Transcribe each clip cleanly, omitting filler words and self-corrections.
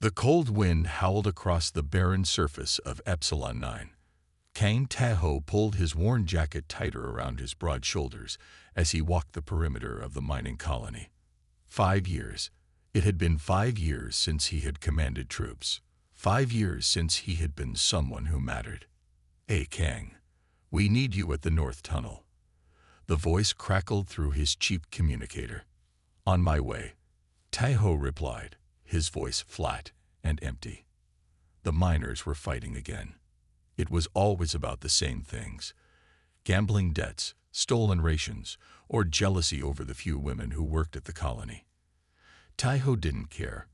The cold wind howled across the barren surface of Epsilon 9. Kang Tahoe pulled his worn jacket tighter around his broad shoulders as he walked the perimeter of the mining colony. 5 years. It had been 5 years since he had commanded troops. 5 years since he had been someone who mattered. "Hey, Kang. We need you at the North Tunnel." The voice crackled through his cheap communicator. "On my way," Tahoe replied, his voice flat and empty. The miners were fighting again. It was always about the same things: gambling debts, stolen rations, or jealousy over the few women who worked at the colony. Tahoe didn't care.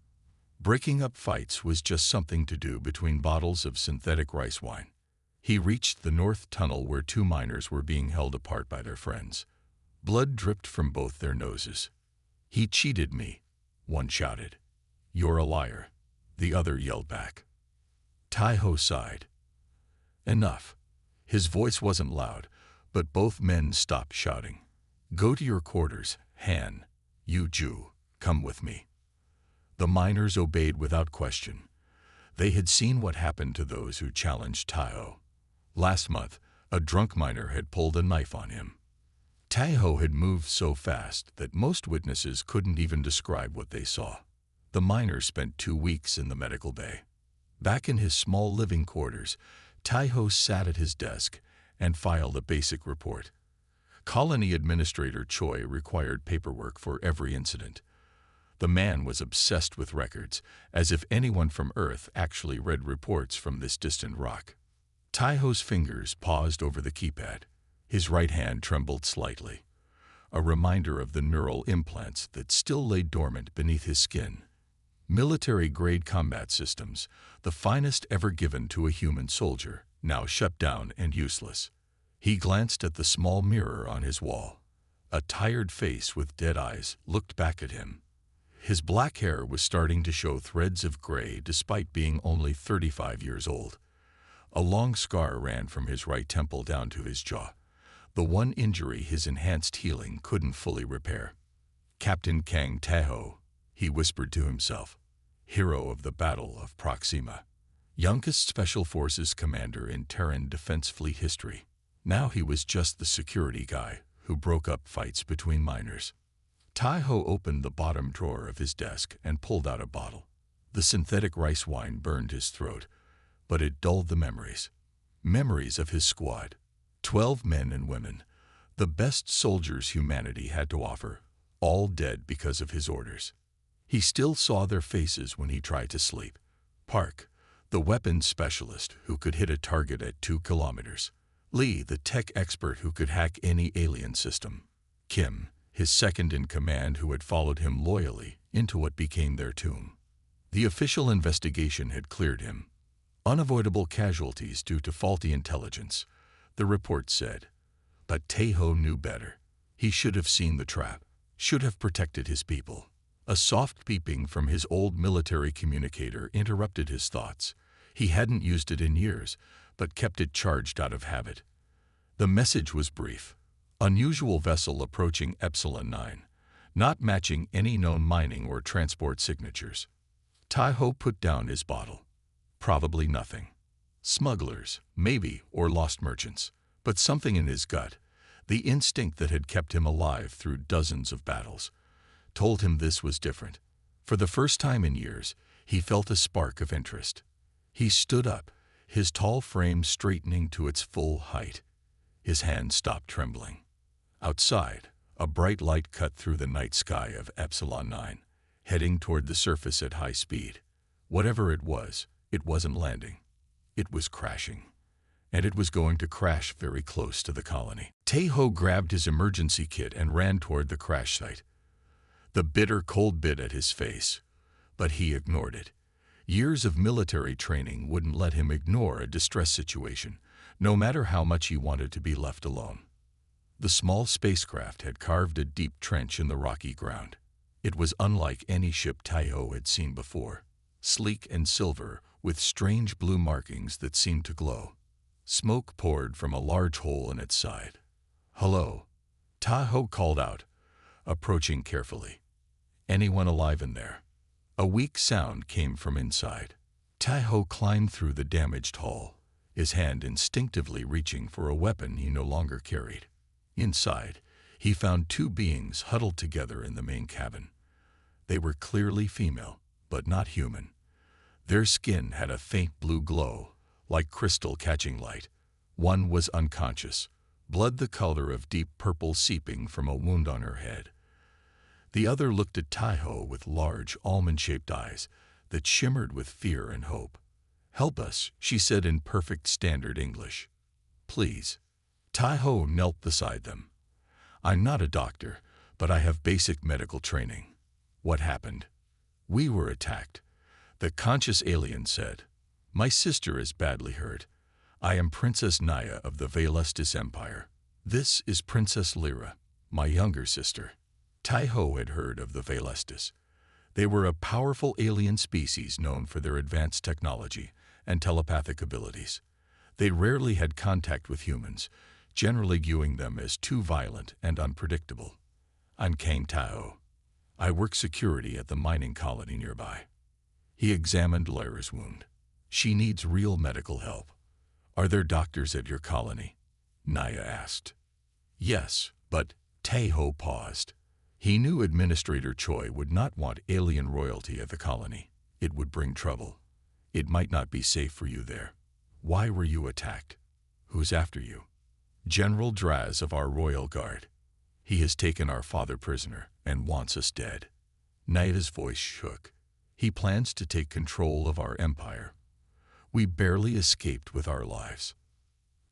Breaking up fights was just something to do between bottles of synthetic rice wine. He reached the North Tunnel where 2 miners were being held apart by their friends. Blood dripped from both their noses. "He cheated me," one shouted. "You're a liar," the other yelled back. Tahoe sighed. Enough. His voice wasn't loud, but both men stopped shouting. "Go to your quarters, Han. You Jew, come with me." The miners obeyed without question. They had seen what happened to those who challenged Tahoe. Last month, a drunk miner had pulled a knife on him. Tahoe had moved so fast that most witnesses couldn't even describe what they saw. The miner spent 2 weeks in the medical bay. Back in his small living quarters, Tahoe sat at his desk and filed a basic report. Colony Administrator Choi required paperwork for every incident. The man was obsessed with records, as if anyone from Earth actually read reports from this distant rock. Tahoe's fingers paused over the keypad. His right hand trembled slightly, a reminder of the neural implants that still lay dormant beneath his skin. Military-grade combat systems, the finest ever given to a human soldier, now shut down and useless. He glanced at the small mirror on his wall. A tired face with dead eyes looked back at him. His black hair was starting to show threads of gray despite being only 35 years old. A long scar ran from his right temple down to his jaw, the one injury his enhanced healing couldn't fully repair. "Captain Kang Tahoe," he whispered to himself, hero of the Battle of Proxima, youngest Special Forces commander in Terran Defense Fleet history. Now he was just the security guy who broke up fights between miners. Tahoe opened the bottom drawer of his desk and pulled out a bottle. The synthetic rice wine burned his throat, but it dulled the memories. Memories of his squad. 12 men and women, the best soldiers humanity had to offer, all dead because of his orders. He still saw their faces when he tried to sleep. Park, the weapons specialist who could hit a target at 2 kilometers. Lee, the tech expert who could hack any alien system. Kim, his second-in-command who had followed him loyally into what became their tomb. The official investigation had cleared him. Unavoidable casualties due to faulty intelligence, the report said. But Tahoe knew better. He should have seen the trap, should have protected his people. A soft beeping from his old military communicator interrupted his thoughts. He hadn't used it in years, but kept it charged out of habit. The message was brief. Unusual vessel approaching Epsilon 9, not matching any known mining or transport signatures. Tahoe put down his bottle. Probably nothing. Smugglers, maybe, or lost merchants. But something in his gut, the instinct that had kept him alive through dozens of battles, told him this was different. For the first time in years, he felt a spark of interest. He stood up, his tall frame straightening to its full height. His hands stopped trembling. Outside, a bright light cut through the night sky of Epsilon 9, heading toward the surface at high speed. Whatever it wasn't landing. It was crashing. And it was going to crash very close to the colony. Tahoe grabbed his emergency kit and ran toward the crash site. The bitter cold bit at his face, but he ignored it. Years of military training wouldn't let him ignore a distress situation, no matter how much he wanted to be left alone. The small spacecraft had carved a deep trench in the rocky ground. It was unlike any ship Tahoe had seen before, sleek and silver with strange blue markings that seemed to glow. Smoke poured from a large hole in its side. "Hello," Tahoe called out, approaching carefully. "Anyone alive in there?" A weak sound came from inside. Tai-ho climbed through the damaged hull, his hand instinctively reaching for a weapon he no longer carried. Inside, he found two beings huddled together in the main cabin. They were clearly female, but not human. Their skin had a faint blue glow, like crystal catching light. One was unconscious, blood the color of deep purple seeping from a wound on her head. The other looked at Tai-ho with large, almond-shaped eyes that shimmered with fear and hope. "Help us," she said in perfect standard English. "Please." Tai-ho knelt beside them. "I'm not a doctor, but I have basic medical training." "What happened?" "We were attacked," the conscious alien said. "My sister is badly hurt. I am Princess Naya of the Valestis Empire. This is Princess Lyra, my younger sister." Tai-ho had heard of the Valestis. They were a powerful alien species known for their advanced technology and telepathic abilities. They rarely had contact with humans, generally viewing them as too violent and unpredictable. "I'm Kang Tai-ho. I work security at the mining colony nearby." He examined Lyra's wound. "She needs real medical help." "Are there doctors at your colony?" Naya asked. "Yes, but..." Tai-ho paused. He knew Administrator Choi would not want alien royalty at the colony. It would bring trouble. "It might not be safe for you there." "Why were you attacked?" "Who's after you?" "General Draz of our royal guard. He has taken our father prisoner and wants us dead." Naya's voice shook. "He plans to take control of our empire. We barely escaped with our lives."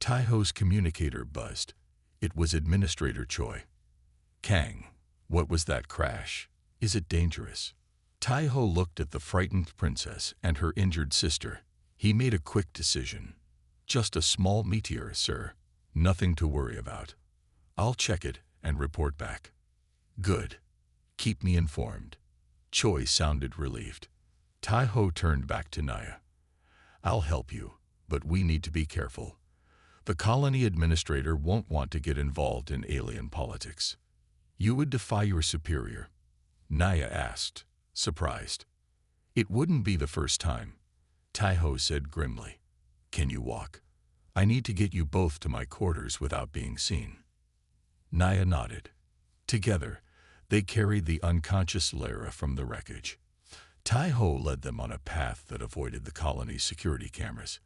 Tai-ho's communicator buzzed. It was Administrator Choi. "Kang, what was that crash? Is it dangerous?" Tai-ho looked at the frightened princess and her injured sister. He made a quick decision. "Just a small meteor, sir. Nothing to worry about. I'll check it and report back." "Good. Keep me informed." Choi sounded relieved. Tai-ho turned back to Naya. "I'll help you, but we need to be careful. The colony administrator won't want to get involved in alien politics." "You would defy your superior?" Naya asked, surprised. "It wouldn't be the first time," Tai-ho said grimly. "Can you walk? I need to get you both to my quarters without being seen." Naya nodded. Together, they carried the unconscious Lyra from the wreckage. Tai-ho led them on a path that avoided the colony's security cameras.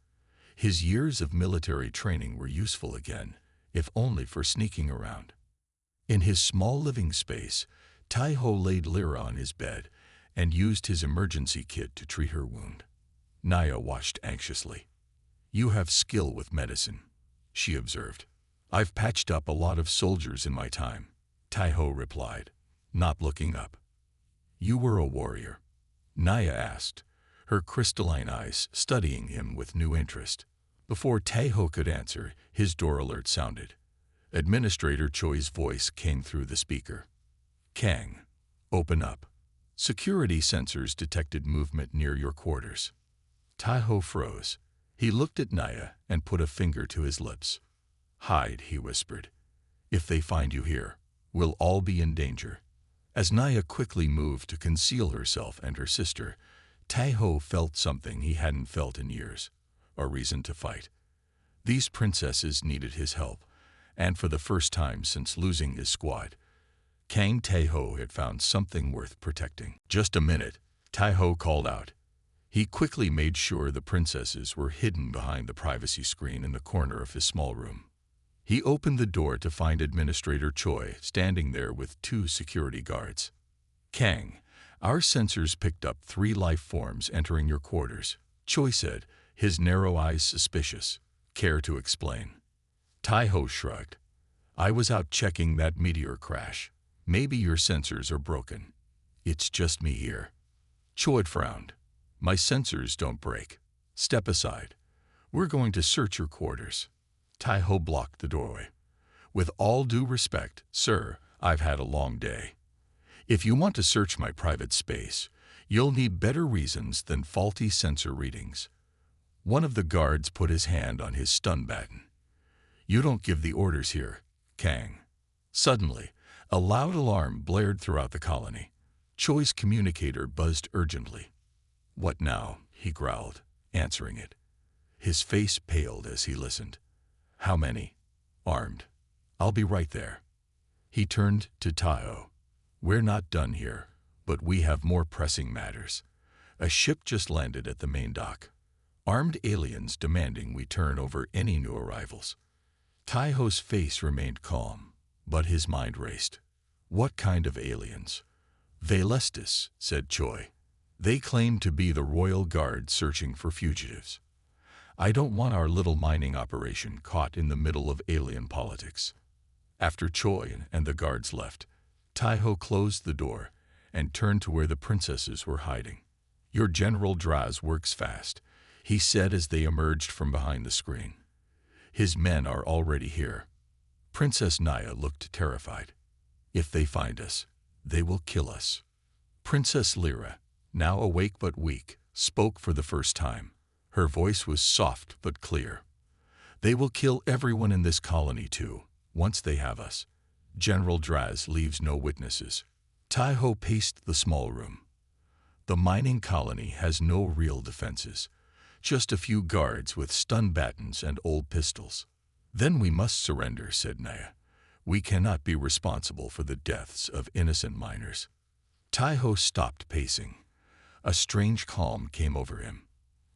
His years of military training were useful again, if only for sneaking around. In his small living space, Tai-ho laid Lyra on his bed and used his emergency kit to treat her wound. Naya watched anxiously. "You have skill with medicine," she observed. "I've patched up a lot of soldiers in my time," Tai-ho replied, not looking up. "You were a warrior?" Naya asked, her crystalline eyes studying him with new interest. Before Tai-ho could answer, his door alert sounded. Administrator Choi's voice came through the speaker. "Kang, open up. Security sensors detected movement near your quarters." Tai-ho froze. He looked at Naya and put a finger to his lips. "Hide," he whispered. "If they find you here, we'll all be in danger." As Naya quickly moved to conceal herself and her sister, Tai-ho felt something he hadn't felt in years, a reason to fight. These princesses needed his help, and for the first time since losing his squad, Kang Tai-ho had found something worth protecting. "Just a minute," Tai-ho called out. He quickly made sure the princesses were hidden behind the privacy screen in the corner of his small room. He opened the door to find Administrator Choi standing there with 2 security guards. "Kang, our sensors picked up 3 life forms entering your quarters," Choi said, his narrow eyes suspicious. "Care to explain?" Tai-ho shrugged. "I was out checking that meteor crash. Maybe your sensors are broken." "It's just me here." Choi frowned. "My sensors don't break. Step aside. We're going to search your quarters." Tai-ho blocked the doorway. "With all due respect, sir, I've had a long day. If you want to search my private space, you'll need better reasons than faulty sensor readings." One of the guards put his hand on his stun baton. "You don't give the orders here, Kang." Suddenly, a loud alarm blared throughout the colony. Choi's communicator buzzed urgently. "What now?" he growled, answering it. His face paled as he listened. "How many? Armed. I'll be right there." He turned to Tahoe. "We're not done here, but we have more pressing matters. A ship just landed at the main dock. Armed aliens demanding we turn over any new arrivals." Taiho's face remained calm, but his mind raced. "What kind of aliens?" "Valestis," said Choi. "They claim to be the royal guard searching for fugitives. I don't want our little mining operation caught in the middle of alien politics." After Choi and the guards left, Taiho closed the door and turned to where the princesses were hiding. "Your General Draz works fast," he said as they emerged from behind the screen. "His men are already here." Princess Naya looked terrified. "If they find us, they will kill us." Princess Lyra, now awake but weak, spoke for the first time. Her voice was soft but clear. "They will kill everyone in this colony too, once they have us. General Draz leaves no witnesses." Taiho paced the small room. "The mining colony has no real defenses. Just a few guards with stun batons and old pistols." "Then we must surrender," said Naya. "We cannot be responsible for the deaths of innocent miners." Taiho stopped pacing. A strange calm came over him.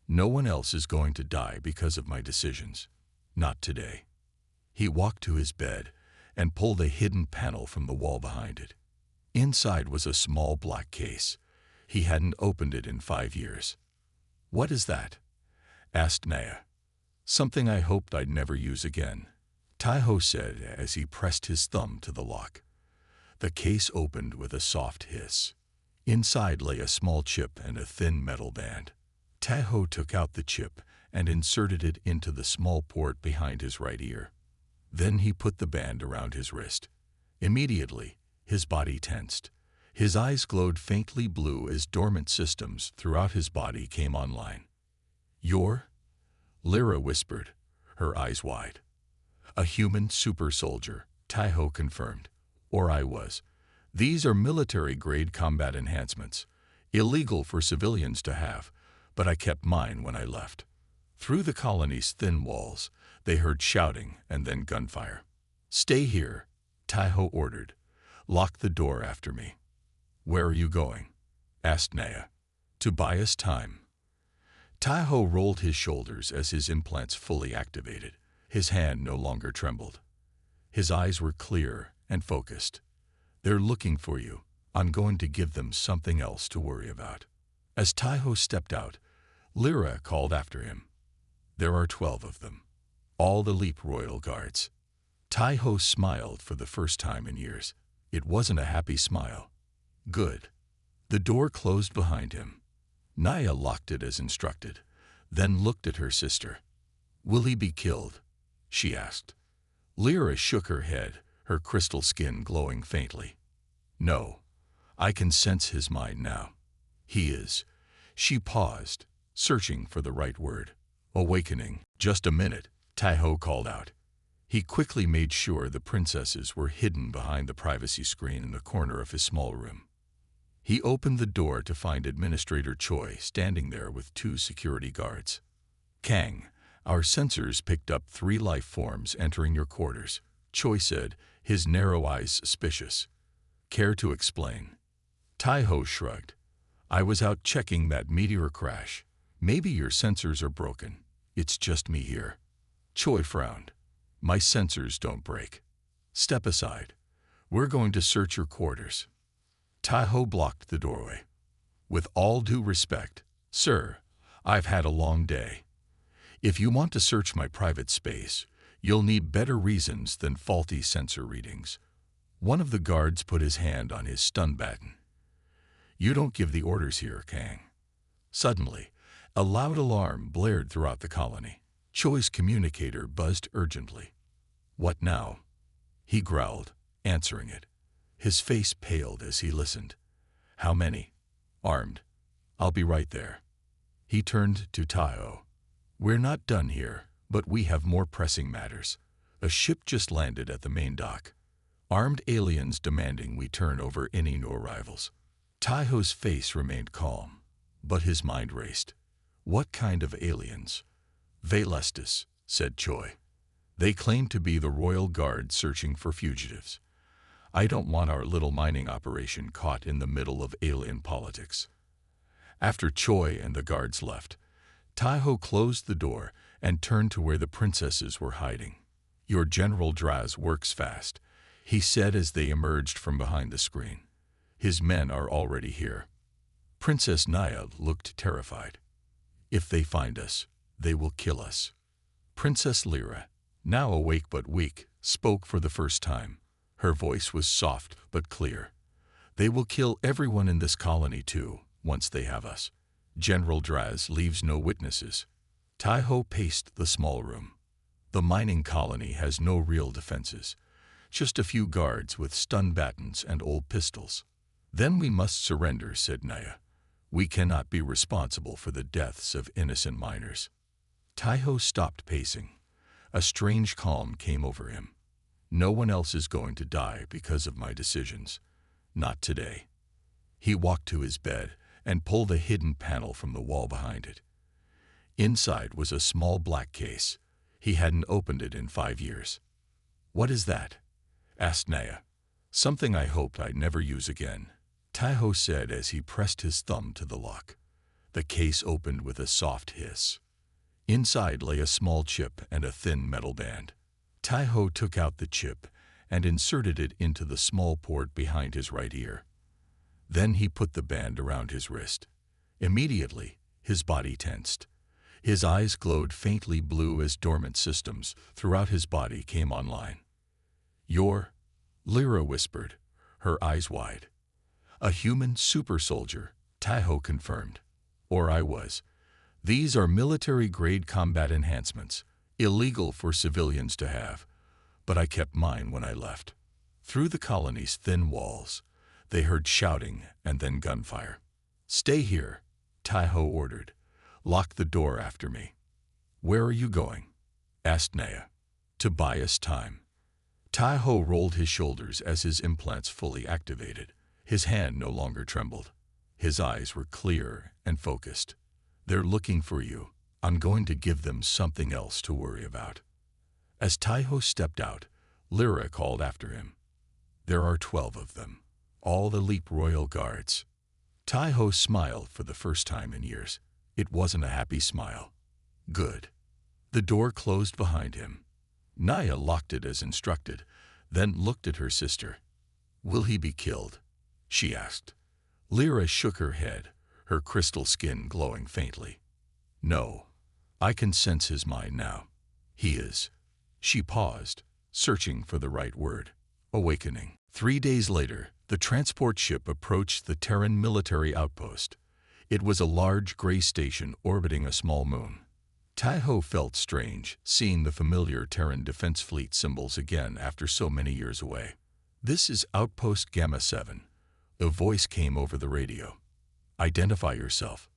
"No one else is going to die because of my decisions. Not today." He walked to his bed and pulled a hidden panel from the wall behind it. Inside was a small black case. He hadn't opened it in 5 years. "What is that?" asked Naya. "Something I hoped I'd never use again," Taiho said as he pressed his thumb to the lock. The case opened with a soft hiss. Inside lay a small chip and a thin metal band. Taiho took out the chip and inserted it into the small port behind his right ear. Then he put the band around his wrist. Immediately, his body tensed. His eyes glowed faintly blue as dormant systems throughout his body came online. "You're?" Lyra whispered, her eyes wide. "A human super soldier," Taiho confirmed. "Or I was. These are military-grade combat enhancements, illegal for civilians to have, but I kept mine when I left." Through the colony's thin walls, they heard shouting and then gunfire. "Stay here," Taiho ordered. "Lock the door after me." "Where are you going?" asked Naya. "To buy us time." Taiho rolled his shoulders as his implants fully activated. His hand no longer trembled. His eyes were clear and focused. "They're looking for you. I'm going to give them something else to worry about." As Taiho stepped out, Lyra called after him. "There are 12 of them, all the Leap Royal Guards." Taiho smiled for the first time in years. It wasn't a happy smile. "Good." The door closed behind him. Naya locked it as instructed, then looked at her sister. "Will he be killed?" she asked. Lyra shook her head, her crystal skin glowing faintly. "No, I can sense his mind now. He is." She paused, searching for the right word. "Awakening." "Just a minute," Taiho called out. He quickly made sure the princesses were hidden behind the privacy screen in the corner of his small room. He opened the door to find Administrator Choi standing there with 2 security guards. "Kang, our sensors picked up 3 life forms entering your quarters," Choi said, his narrow eyes suspicious. "Care to explain?" Taiho shrugged. "I was out checking that meteor crash. Maybe your sensors are broken. It's just me here." Choi frowned. "My sensors don't break. Step aside. We're going to search your quarters." Taiho blocked the doorway. "With all due respect, sir, I've had a long day. If you want to search my private space, you'll need better reasons than faulty sensor readings." One of the guards put his hand on his stun baton. "You don't give the orders here, Kang." Suddenly, a loud alarm blared throughout the colony. Choi's communicator buzzed urgently. "What now?" he growled, answering it. His face paled as he listened. "How many? Armed. I'll be right there." He turned to Taiho. "We're not done here, but we have more pressing matters. A ship just landed at the main dock. Armed aliens demanding we turn over any new arrivals." Taiho's face remained calm, but his mind raced. What kind of aliens? Valestis, said Choi. They claim to be the royal guard searching for fugitives. I don't want our little mining operation caught in the middle of alien politics. After Choi and the guards left, Taiho closed the door and turned to where the princesses were hiding. Your General Draz works fast, he said as they emerged from behind the screen. His men are already here. Princess Naya looked terrified. If they find us, they will kill us. Princess Lyra, now awake but weak, spoke for the first time. Her voice was soft but clear. They will kill everyone in this colony too, once they have us. General Draz leaves no witnesses. Taiho paced the small room. The mining colony has no real defenses, just a few guards with stun batons and old pistols. Then we must surrender, said Naya. We cannot be responsible for the deaths of innocent miners. Taiho stopped pacing. A strange calm came over him. No one else is going to die because of my decisions. Not today. He walked to his bed and pulled a hidden panel from the wall behind it. Inside was a small black case. He hadn't opened it in 5 years. What is that? Asked Naya. Something I hoped I'd never use again, Taiho said as he pressed his thumb to the lock. The case opened with a soft hiss. Inside lay a small chip and a thin metal band. Taiho took out the chip and inserted it into the small port behind his right ear. Then he put the band around his wrist. Immediately, his body tensed. His eyes glowed faintly blue as dormant systems throughout his body came online. You're, Lyra whispered, her eyes wide. A human super soldier, Taiho confirmed. Or I was. These are military-grade combat enhancements, illegal for civilians to have, but I kept mine when I left. Through the colony's thin walls, they heard shouting and then gunfire. Stay here, Taiho ordered. Lock the door after me. Where are you going? Asked Naya. To buy us time. Taiho rolled his shoulders as his implants fully activated. His hand no longer trembled. His eyes were clear and focused. They're looking for you. I'm going to give them something else to worry about. As Taiho stepped out, Lyra called after him. There are 12 of them, all elite royal guards. Taiho smiled for the first time in years. It wasn't a happy smile. Good. The door closed behind him. Naya locked it as instructed, then looked at her sister. Will he be killed? She asked. Lyra shook her head, her crystal skin glowing faintly. No, I can sense his mind now. He is. She paused, searching for the right word. Awakening. 3 days later, the transport ship approached the Terran military outpost. It was a large gray station orbiting a small moon. Taiho felt strange, seeing the familiar Terran Defense Fleet symbols again after so many years away. This is Outpost Gamma 7. A voice came over the radio. Identify yourself.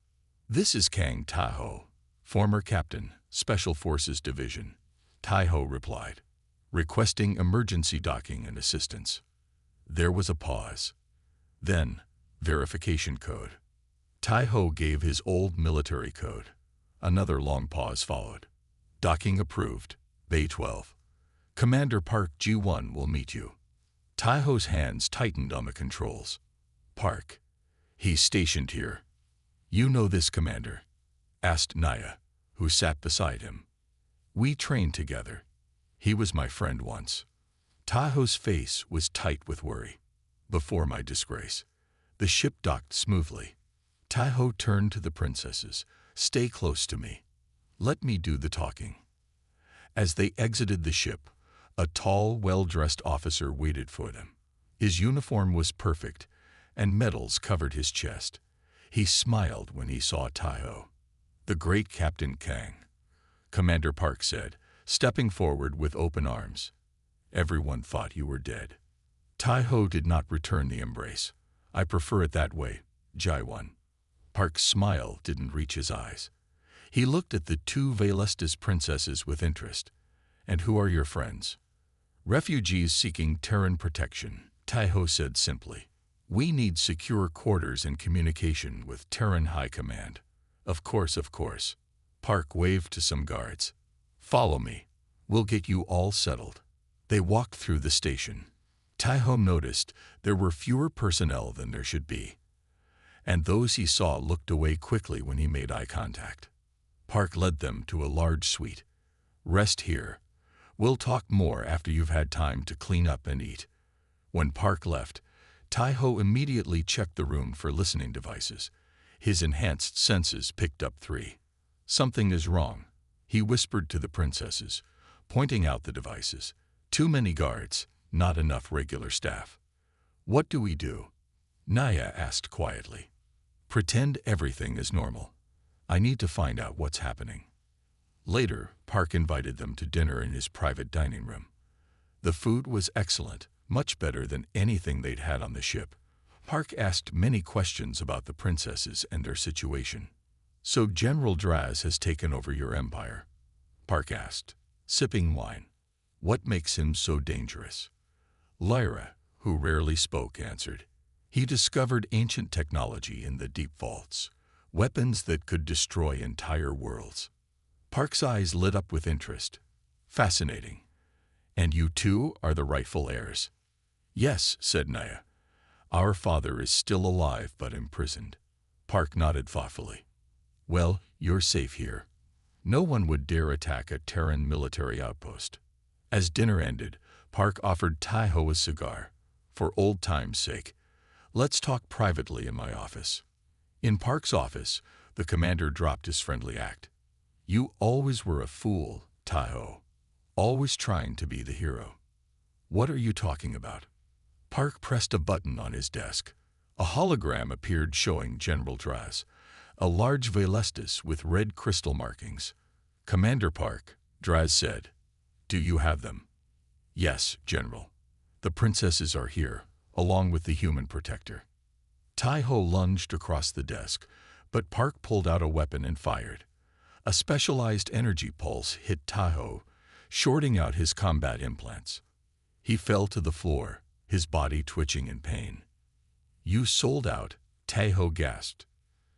This is Kang Taiho, former captain, Special Forces Division. Taiho replied, requesting emergency docking and assistance. There was a pause. Then, verification code. Taiho gave his old military code. Another long pause followed. Docking approved. Bay 12. Commander Park G1 will meet you. Taiho's hands tightened on the controls. Park. He's stationed here. You know this commander? Asked Naya, who sat beside him. We trained together. He was my friend once. Taiho's face was tight with worry. Before my disgrace. The ship docked smoothly. Taiho turned to the princesses. Stay close to me. Let me do the talking. As they exited the ship, a tall, well-dressed officer waited for them. His uniform was perfect, and medals covered his chest. He smiled when he saw Taiho. The great Captain Kang, Commander Park said, stepping forward with open arms. Everyone thought you were dead. Taiho did not return the embrace. I prefer it that way, Jaiwan. Park's smile didn't reach his eyes. He looked at the 2 Valestis princesses with interest. And who are your friends? Refugees seeking Terran protection, Taiho said simply. We need secure quarters and communication with Terran High Command. Of course, of course. Park waved to some guards. Follow me. We'll get you all settled. They walked through the station. Tai-ho noticed there were fewer personnel than there should be, and those he saw looked away quickly when he made eye contact. Park led them to a large suite. Rest here. We'll talk more after you've had time to clean up and eat. When Park left, Tai-ho immediately checked the room for listening devices. His enhanced senses picked up 3. Something is wrong, he whispered to the princesses, pointing out the devices. Too many guards, not enough regular staff. What do we do? Naya asked quietly. Pretend everything is normal. I need to find out what's happening. Later, Park invited them to dinner in his private dining room. The food was excellent, much better than anything they'd had on the ship. Park asked many questions about the princesses and their situation. So General Draz has taken over your empire? Park asked, sipping wine. What makes him so dangerous? Lyra, who rarely spoke, answered. He discovered ancient technology in the deep vaults, weapons that could destroy entire worlds. Park's eyes lit up with interest. Fascinating. And you too are the rightful heirs? Yes, said Naya. Our father is still alive but imprisoned. Park nodded thoughtfully. Well, you're safe here. No one would dare attack a Terran military outpost. As dinner ended, Park offered Tai-ho a cigar. For old time's sake, let's talk privately in my office. In Park's office, the commander dropped his friendly act. You always were a fool, Tai-ho. Always trying to be the hero. What are you talking about? Park pressed a button on his desk. A hologram appeared showing General Draz, a large Velestis with red crystal markings. Commander Park, Draz said. Do you have them? Yes, General. The princesses are here, along with the human protector. Tai-ho lunged across the desk, but Park pulled out a weapon and fired. A specialized energy pulse hit Tai-ho, shorting out his combat implants. He fell to the floor, his body twitching in pain. You sold out, Tai-ho gasped.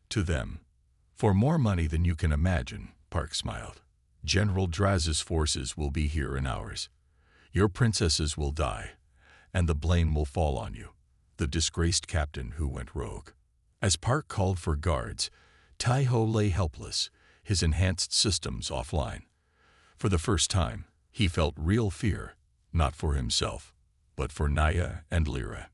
To them. For more money than you can imagine, Park smiled. General Draz's forces will be here in hours. Your princesses will die, and the blame will fall on you, the disgraced captain who went rogue. As Park called for guards, Tai-ho lay helpless, his enhanced systems offline. For the first time, he felt real fear, not for himself, but for Naya and Lyra.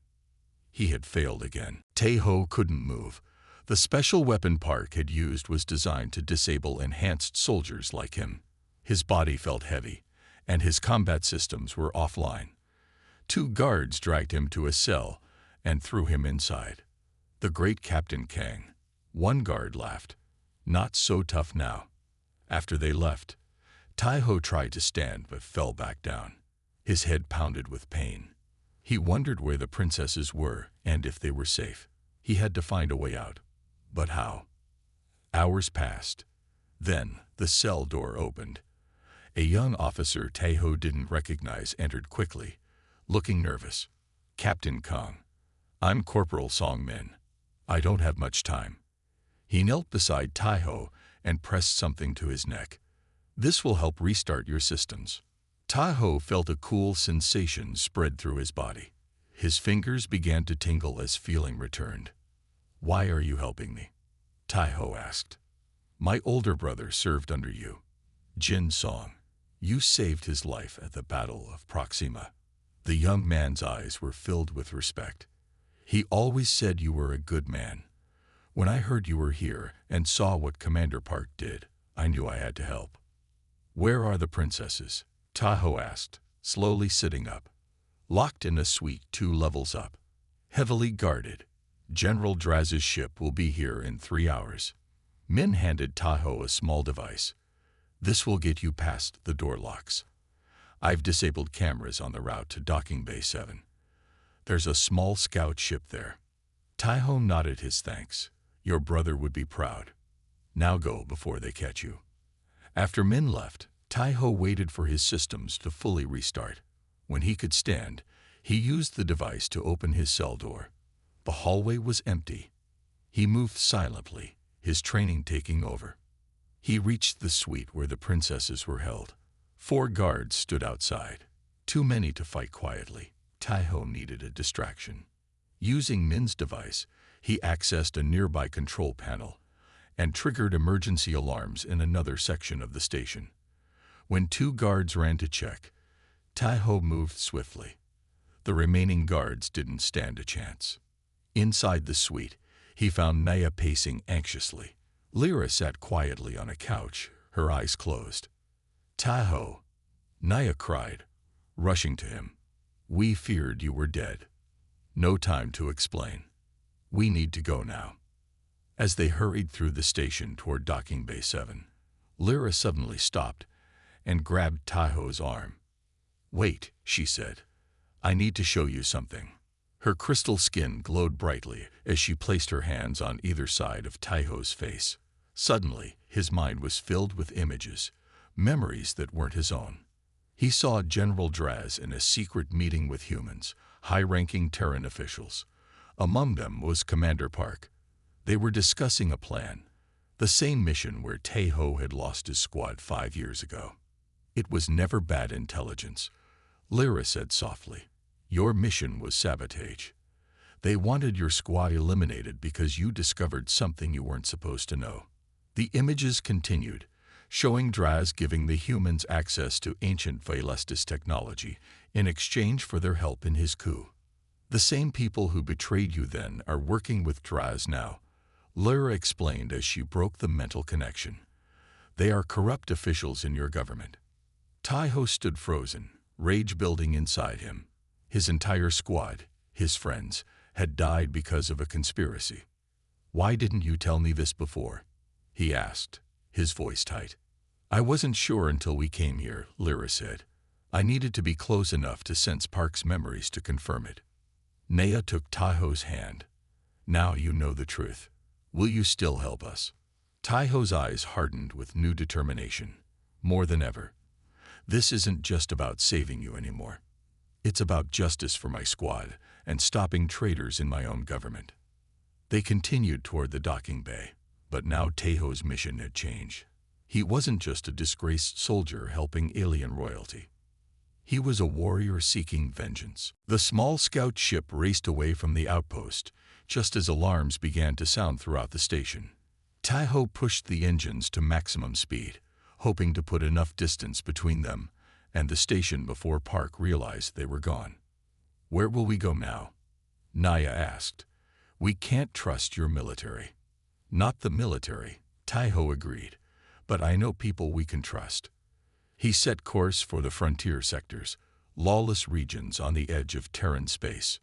He had failed again. Tai-ho couldn't move. The special weapon Park had used was designed to disable enhanced soldiers like him. His body felt heavy, and his combat systems were offline. 2 guards dragged him to a cell and threw him inside. The great Captain Kang. One guard laughed. Not so tough now. After they left, Tai-ho tried to stand but fell back down. His head pounded with pain. He wondered where the princesses were and if they were safe. He had to find a way out. But how? Hours passed. Then the cell door opened. A young officer Tai-ho didn't recognize entered quickly, looking nervous. Captain Kang. I'm Corporal Song Min. I don't have much time. He knelt beside Tai-ho and pressed something to his neck. This will help restart your systems. Tai-ho felt a cool sensation spread through his body. His fingers began to tingle as feeling returned. Why are you helping me? Tai-ho asked. My older brother served under you. Jin Song. You saved his life at the Battle of Proxima. The young man's eyes were filled with respect. He always said you were a good man. When I heard you were here and saw what Commander Park did, I knew I had to help. Where are the princesses? Tai-ho asked, slowly sitting up. Locked in a suite 2 levels up. Heavily guarded. General Draz's ship will be here in 3 hours. Min handed Tai-ho a small device. This will get you past the door locks. I've disabled cameras on the route to Docking Bay 7. There's a small scout ship there. Tai-ho nodded his thanks. Your brother would be proud. Now go before they catch you. After Min left, Tai-ho waited for his systems to fully restart. When he could stand, he used the device to open his cell door. The hallway was empty. He moved silently, his training taking over. He reached the suite where the princesses were held. 4 guards stood outside, too many to fight quietly. Taiho needed a distraction. Using Min's device, he accessed a nearby control panel and triggered emergency alarms in another section of the station. When 2 guards ran to check, Taiho moved swiftly. The remaining guards didn't stand a chance. Inside the suite, he found Naya pacing anxiously. Lyra sat quietly on a couch, her eyes closed. "Taiho," Naya cried, rushing to him. "We feared you were dead." "No time to explain. We need to go now." As they hurried through the station toward Docking Bay 7, Lyra suddenly stopped and grabbed Taiho's arm. "Wait," she said. "I need to show you something." Her crystal skin glowed brightly as she placed her hands on either side of Taiho's face. Suddenly, his mind was filled with images, memories that weren't his own. He saw General Draz in a secret meeting with humans, high-ranking Terran officials. Among them was Commander Park. They were discussing a plan, the same mission where Taiho had lost his squad 5 years ago. "It was never bad intelligence," Lyra said softly. "Your mission was sabotage. They wanted your squad eliminated because you discovered something you weren't supposed to know." The images continued, showing Draz giving the humans access to ancient Vailestis technology in exchange for their help in his coup. "The same people who betrayed you then are working with Draz now," Lyra explained as she broke the mental connection. "They are corrupt officials in your government." Taiho stood frozen, rage building inside him. His entire squad, his friends, had died because of a conspiracy. "Why didn't you tell me this before?" he asked, his voice tight. "I wasn't sure until we came here," Lyra said. "I needed to be close enough to sense Park's memories to confirm it." Naya took Taiho's hand. "Now you know the truth. Will you still help us?" Taiho's eyes hardened with new determination. "More than ever. This isn't just about saving you anymore. It's about justice for my squad and stopping traitors in my own government." They continued toward the docking bay, but now Taiho's mission had changed. He wasn't just a disgraced soldier helping alien royalty. He was a warrior seeking vengeance. The small scout ship raced away from the outpost, just as alarms began to sound throughout the station. Taiho pushed the engines to maximum speed, hoping to put enough distance between them and the station before Park realized they were gone. "Where will we go now?" Naya asked. "We can't trust your military." "Not the military," Taiho agreed, "but I know people we can trust." He set course for the frontier sectors, lawless regions on the edge of Terran space.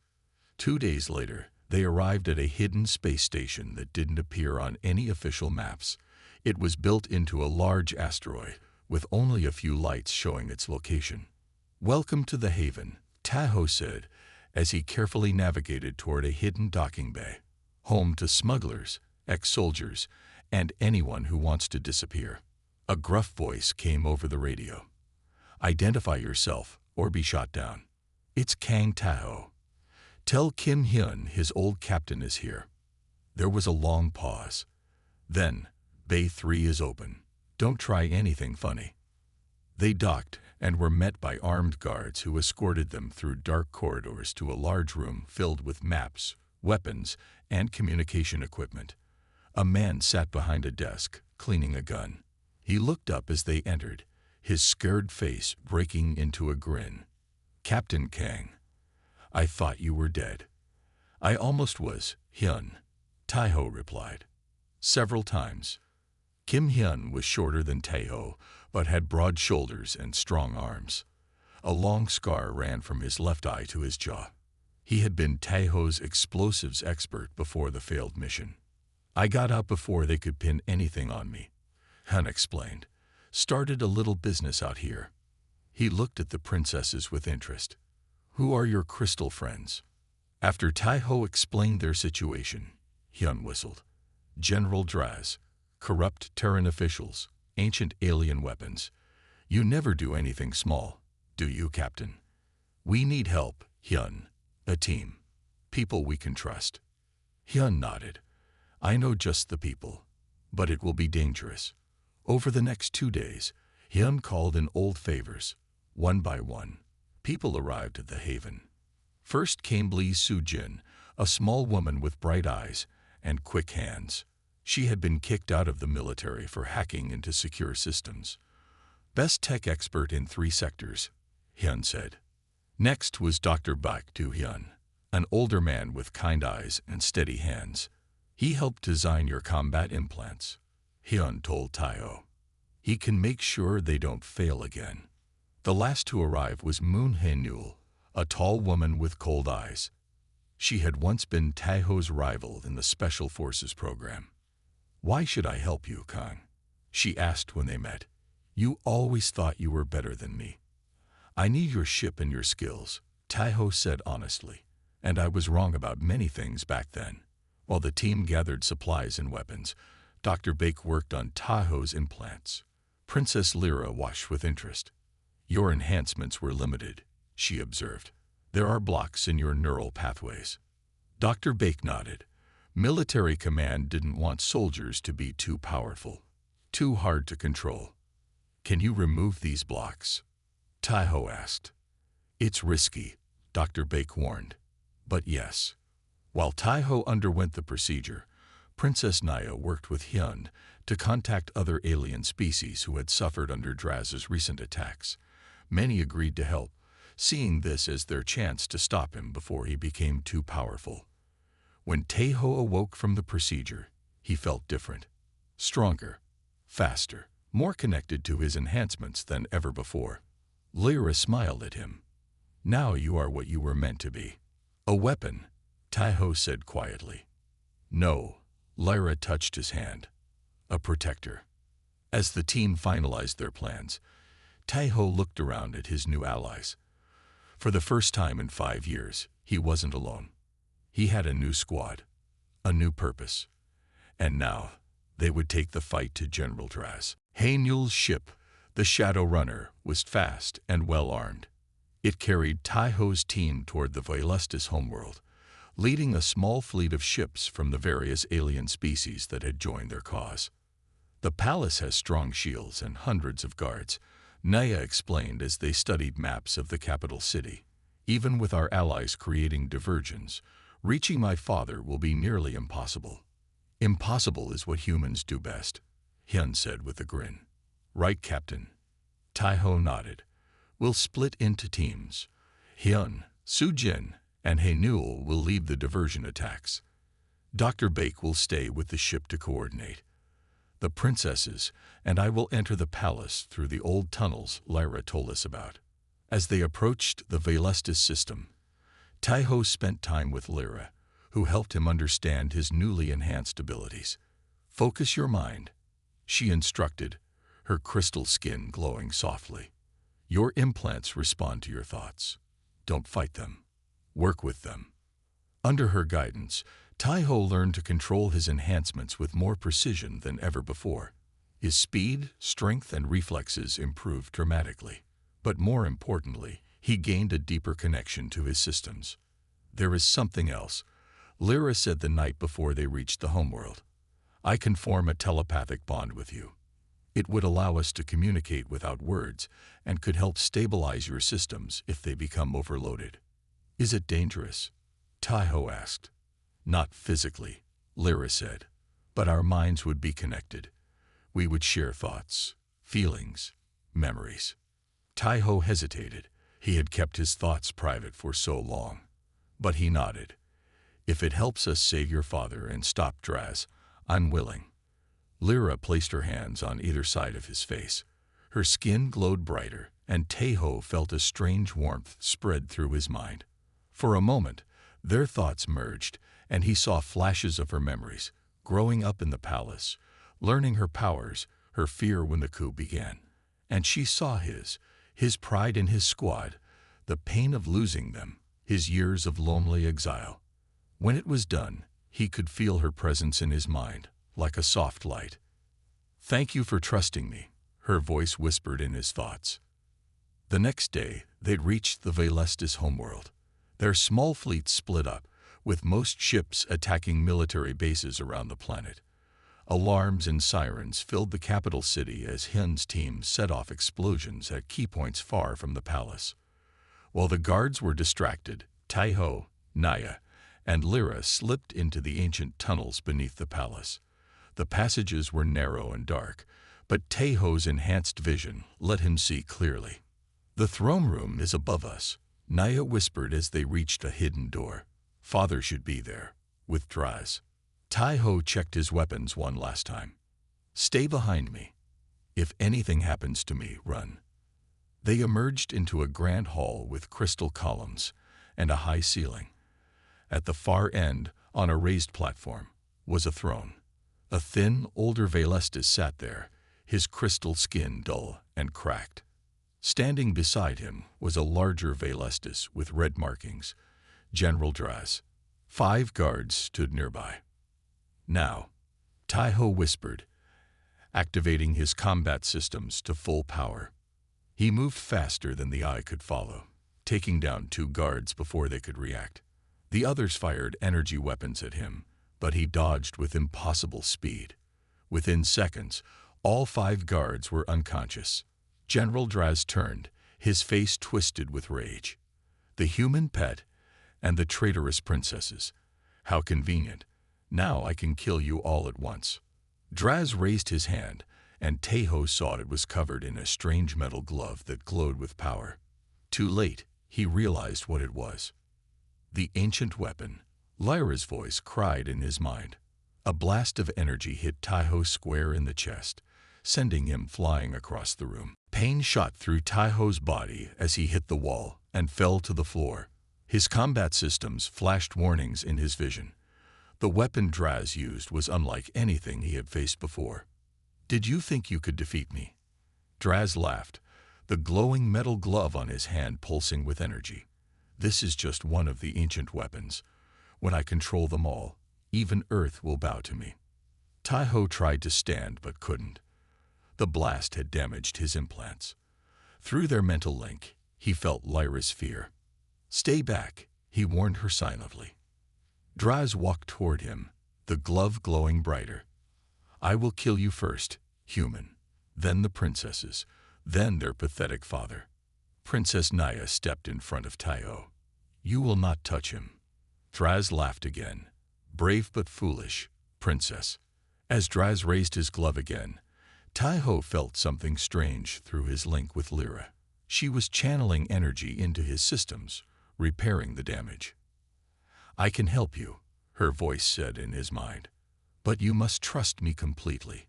2 days later, they arrived at a hidden space station that didn't appear on any official maps. It was built into a large asteroid, with only a few lights showing its location. "Welcome to the Haven," Taiho said, as he carefully navigated toward a hidden docking bay. "Home to smugglers, ex-soldiers, and anyone who wants to disappear." A gruff voice came over the radio. "Identify yourself or be shot down." "It's Kang Taiho. Tell Kim Hyun his old captain is here." There was a long pause. Then, "Bay 3 is open. Don't try anything funny." They docked and were met by armed guards who escorted them through dark corridors to a large room filled with maps, weapons, and communication equipment. A man sat behind a desk, cleaning a gun. He looked up as they entered, his scared face breaking into a grin. "Captain Kang, I thought you were dead." "I almost was, Hyun," Taiho replied. "Several times." Kim Hyun was shorter than Taiho, but had broad shoulders and strong arms. A long scar ran from his left eye to his jaw. He had been Taiho's explosives expert before the failed mission. "I got out before they could pin anything on me," Hyun explained. "Started a little business out here." He looked at the princesses with interest. "Who are your crystal friends?" After Taiho explained their situation, Hyun whistled. "General Draz, corrupt Terran officials, ancient alien weapons. You never do anything small, do you, Captain?" "We need help, Hyun. A team. People we can trust." Hyun nodded. I know just the people, but it will be dangerous. Over the next 2 days, Hyun called in old favors. One by one, people arrived at the haven. First came Lee Soo-jin, a small woman with bright eyes and quick hands. She had been kicked out of the military for hacking into secure systems. Best tech expert in 3 sectors, Hyun said. Next was Dr. Baek Do-hyun, an older man with kind eyes and steady hands. He helped design your combat implants, Hyun told Tae-ho. He can make sure they don't fail again. The last to arrive was Moon Hae-nul, a tall woman with cold eyes. She had once been Tae-ho's rival in the Special Forces program. Why should I help you, Kang? She asked when they met. You always thought you were better than me. I need your ship and your skills, Tae-ho said honestly, and I was wrong about many things back then. While the team gathered supplies and weapons, Dr. Baek worked on Tae-ho's implants. Princess Lyra watched with interest. Your enhancements were limited, she observed. There are blocks in your neural pathways. Dr. Baek nodded. Military command didn't want soldiers to be too powerful, too hard to control. Can you remove these blocks? Tae-ho asked. It's risky, Dr. Baek warned. But yes. While Tae-ho underwent the procedure, Princess Naya worked with Hyun to contact other alien species who had suffered under Draz's recent attacks. Many agreed to help, seeing this as their chance to stop him before he became too powerful. When Tae-ho awoke from the procedure, he felt different, stronger, faster, more connected to his enhancements than ever before. Lyra smiled at him. Now you are what you were meant to be. A weapon, Tae-ho said quietly. No, Lyra touched his hand. A protector. As the team finalized their plans, Tae-ho looked around at his new allies. For the first time in 5 years, he wasn't alone. He had a new squad, a new purpose. And now, they would take the fight to General Draz. Hae-nul's ship, the Shadow Runner, was fast and well-armed. It carried Tae-ho's team toward the Velastis homeworld, leading a small fleet of ships from the various alien species that had joined their cause. The palace has strong shields and hundreds of guards, Naya explained as they studied maps of the capital city. Even with our allies creating diversions, reaching my father will be nearly impossible. Impossible is what humans do best, Hyun said with a grin. Right, Captain. Tae-ho nodded. We'll split into teams. Hyun, Soo-jin, and Hae-nul will lead the diversion attacks. Dr. Baek will stay with the ship to coordinate. The princesses and I will enter the palace through the old tunnels Lyra told us about. As they approached the Velastis system, Tae-ho spent time with Lyra, who helped him understand his newly enhanced abilities. Focus your mind, she instructed, her crystal skin glowing softly. Your implants respond to your thoughts. Don't fight them. Work with them. Under her guidance, Tae-ho learned to control his enhancements with more precision than ever before. His speed, strength, and reflexes improved dramatically. But more importantly, he gained a deeper connection to his systems. There is something else, Lyra said the night before they reached the homeworld. I can form a telepathic bond with you. It would allow us to communicate without words and could help stabilize your systems if they become overloaded. Is it dangerous? Tae-ho asked. Not physically, Lyra said, but our minds would be connected. We would share thoughts, feelings, memories. Tae-ho hesitated. He had kept his thoughts private for so long. But he nodded. If it helps us save your father and stop Draz, I'm willing. Lyra placed her hands on either side of his face. Her skin glowed brighter, and Tae-ho felt a strange warmth spread through his mind. For a moment, their thoughts merged, and he saw flashes of her memories, growing up in the palace, learning her powers, her fear when the coup began. And she saw his pride in his squad, the pain of losing them, his years of lonely exile. When it was done, he could feel her presence in his mind, like a soft light. Thank you for trusting me, her voice whispered in his thoughts. The next day, they'd reached the Velastis homeworld. Their small fleet split up, with most ships attacking military bases around the planet. Alarms and sirens filled the capital city as Hyun's team set off explosions at key points far from the palace. While the guards were distracted, Taeho, Naya, and Lyra slipped into the ancient tunnels beneath the palace. The passages were narrow and dark, but Taeho's enhanced vision let him see clearly. "The throne room is above us," Naya whispered as they reached a hidden door. "Father should be there, with Draz." Taeho checked his weapons one last time. "Stay behind me. If anything happens to me, run." They emerged into a grand hall with crystal columns and a high ceiling. At the far end, on a raised platform, was a throne. A thin, older Valestis sat there, his crystal skin dull and cracked. Standing beside him was a larger Valestis with red markings, General Draz. 5 guards stood nearby. "Now," Taeho whispered, activating his combat systems to full power. He moved faster than the eye could follow, taking down 2 guards before they could react. The others fired energy weapons at him, but he dodged with impossible speed. Within seconds, all 5 guards were unconscious. General Draz turned, his face twisted with rage. The human pet and the traitorous princesses. How convenient. Now I can kill you all at once. Draz raised his hand, and Taeho saw it was covered in a strange metal glove that glowed with power. Too late, he realized what it was. The ancient weapon. Lyra's voice cried in his mind. A blast of energy hit Taeho square in the chest, sending him flying across the room. Pain shot through Taeho's body as he hit the wall and fell to the floor. His combat systems flashed warnings in his vision. The weapon Draz used was unlike anything he had faced before. "Did you think you could defeat me?" Draz laughed, the glowing metal glove on his hand pulsing with energy. "This is just one of the ancient weapons. When I control them all, even Earth will bow to me." Taeho tried to stand but couldn't. The blast had damaged his implants. Through their mental link, he felt Lyra's fear. "Stay back," he warned her silently. Draz walked toward him, the glove glowing brighter. "I will kill you first, human, then the princesses, then their pathetic father." Princess Naya stepped in front of Taeho. "You will not touch him." Draz laughed again. "Brave but foolish, princess." As Draz raised his glove again, Taeho felt something strange through his link with Lyra. She was channeling energy into his systems, repairing the damage. "I can help you," her voice said in his mind. "But you must trust me completely.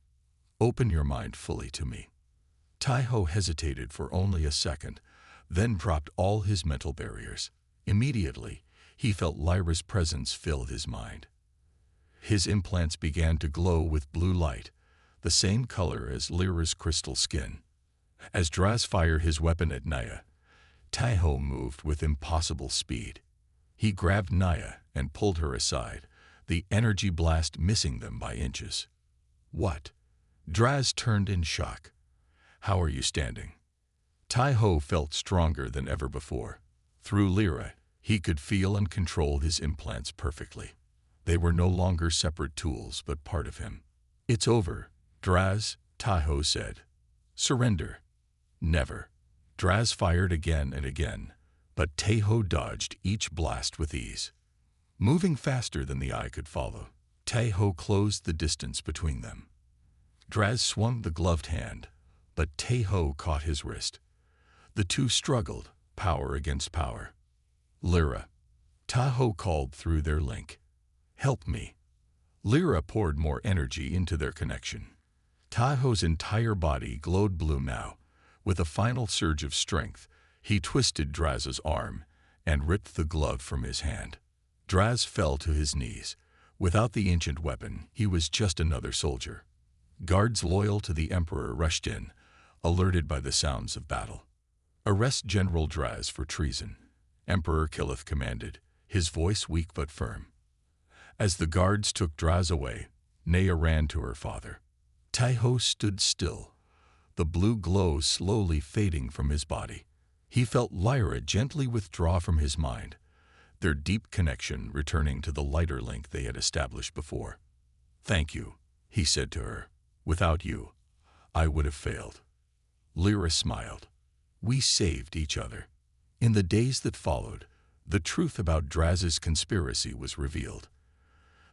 Open your mind fully to me." Taeho hesitated for only a second, then dropped all his mental barriers. Immediately, he felt Lyra's presence fill his mind. His implants began to glow with blue light, the same color as Lyra's crystal skin. As Draz fired his weapon at Naya, Taeho moved with impossible speed. He grabbed Naya and pulled her aside, the energy blast missing them by inches. "What?" Draz turned in shock. "How are you standing?" Taeho felt stronger than ever before. Through Lyra, he could feel and control his implants perfectly. They were no longer separate tools, but part of him. "It's over, Draz," Taeho said. "Surrender." "Never." Draz fired again and again, but Taeho dodged each blast with ease. Moving faster than the eye could follow, Taeho closed the distance between them. Draz swung the gloved hand, but Taeho caught his wrist. The two struggled, power against power. "Lyra," Taeho called through their link. "Help me." Lyra poured more energy into their connection. Taeho's entire body glowed blue now. With a final surge of strength, he twisted Draz's arm and ripped the glove from his hand. Draz fell to his knees. Without the ancient weapon, he was just another soldier. Guards loyal to the Emperor rushed in, alerted by the sounds of battle. "Arrest General Draz for treason," Emperor Killith commanded, his voice weak but firm. As the guards took Draz away, Naya ran to her father. Taeho stood still, the blue glow slowly fading from his body. He felt Lyra gently withdraw from his mind. their deep connection returning to the lighter link they had established before. "Thank you," he said to her. "Without you, I would have failed." Lyra smiled. "We saved each other." In the days that followed, the truth about Draz's conspiracy was revealed.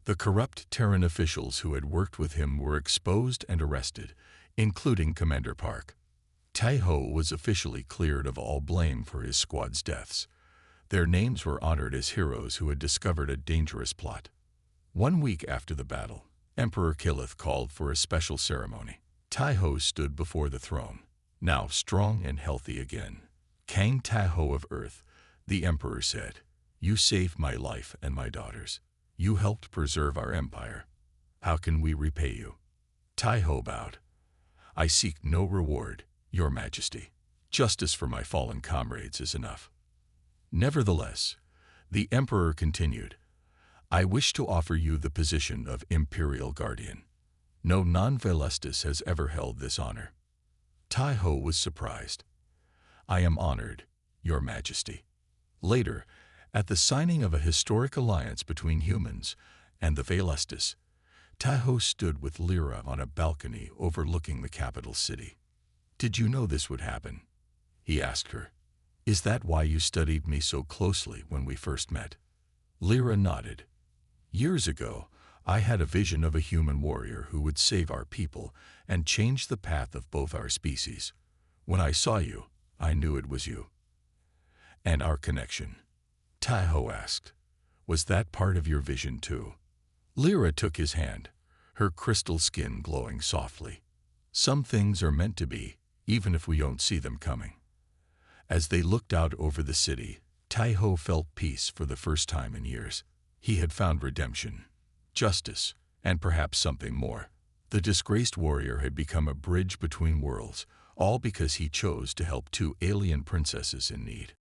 The corrupt Terran officials who had worked with him were exposed and arrested, including Commander Park. Tai-Ho was officially cleared of all blame for his squad's deaths. Their names were honored as heroes who had discovered a dangerous plot. 1 week after the battle, Emperor Killith called for a special ceremony. Tai-Ho stood before the throne, now strong and healthy again. "King Tai-Ho of Earth," the Emperor said, "you saved my life and my daughter's. You helped preserve our empire. How can we repay you?" Tai-Ho bowed. "I seek no reward, Your Majesty. Justice for my fallen comrades is enough." Nevertheless, the Emperor continued, "I wish to offer you the position of Imperial Guardian. No non-Velastis has ever held this honor." Tai-Ho was surprised. "I am honored, Your Majesty." Later, at the signing of a historic alliance between humans and the Velastis, Tai-Ho stood with Lyra on a balcony overlooking the capital city. "Did you know this would happen?" he asked her. "Is that why you studied me so closely when we first met?" Lyra nodded. "Years ago, I had a vision of a human warrior who would save our people and change the path of both our species. When I saw you, I knew it was you." "And our connection?" Tai-Ho asked. "Was that part of your vision too?" Lyra took his hand, her crystal skin glowing softly. "Some things are meant to be, even if we don't see them coming." As they looked out over the city, Tai-Ho felt peace for the first time in years. He had found redemption, justice, and perhaps something more. The disgraced warrior had become a bridge between worlds, all because he chose to help 2 alien princesses in need.